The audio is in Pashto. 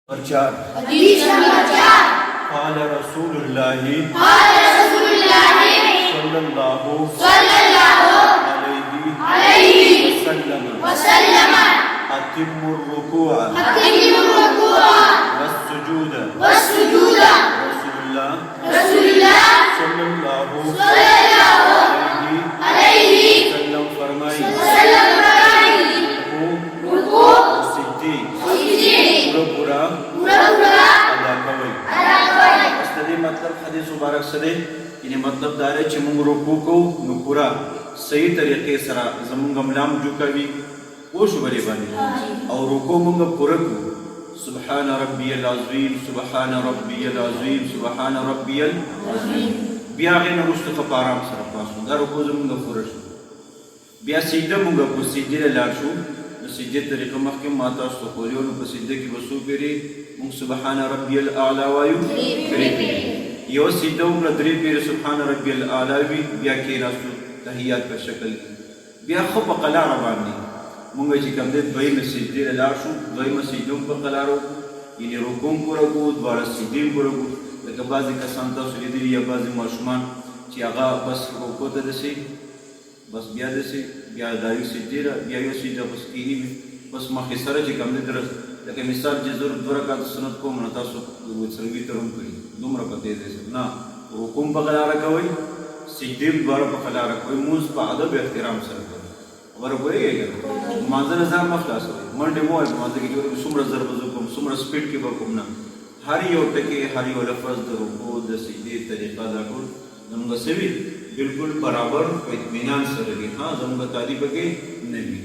प्रचार हदीस नंबर 4 قال رسول الله قال رسول الله صلى الله عليه وسلم وسلم أتم الركوع أقيم الركوع والسجود والسجود رسول الله صلى الله صلى الله عليه وسلم فرمائے ركوع سجدے سجدے پورا پورا ادا کوئ. استدې مطلب حدیث مبارک سره یعنی مطلب دا دی چې موږ رکوع کوو نو پورا صحیح طریقې سره زموږ ملام جوکوي پوه شو بلې باندې او رکوع موږ پوره کوو سبحان ربي العظیم سبحان ربي العظیم سبحان ربي العظیم بیا هغې نه وروسته ښه په ارام سره پاسو دا رکوع زموږ پوره شو بیا سجده موږ په سجدې ته لاړ شو د سجدې طریقه مخکې ما تاسو ته ښودلې وه نو په سجده کې به څو پېرې موږ سبحان ربي الاعلی وایو درې پېرې یو سجده وکړه درې پېرې سبحان ربي الاعلی وي بیا کېناستو تحیات په شکل بیا ښه په قلاره باندې مونږ چې کوم دی دویمه سجدې ته لاړ شو دویمه سجده هم په قلارو یعنې رکوع هم پوره کړو دواړه سجدې هم پوره کړو لکه بعضې کسان تاسو لیدلي یا بعضې ماشومان چې هغه بس رکوع ته داسې بس بیا داسې بیا دا یو سجدې ده بیا یو سجده بس کښېني بس مخکې سره چې کوم دی لکه مثال چې زه 2 رکعاته سنت کوم نو تاسو څلوېښت تر هم کړي دومره په تیزۍ سره نه رکوع هم په قلاره کوئ سجدې هم دواړه په قلاره کوئ لمونځ په ادب احترام سره کوئ خبره پوهېږئ که نه لمانځه نه ځان مه خلاصوئ منډې مه وایئ په لمانځه کې چې څومره زر به زه کوم څومره سپیډ کې به کوم نه هر یو ټکي هر یو لفظ د رکوع د سجدې طریقه دا ټول زموږ څه وي بلکل برابر په اطمینان سره وي ها زموږ تعریف پکې نه وي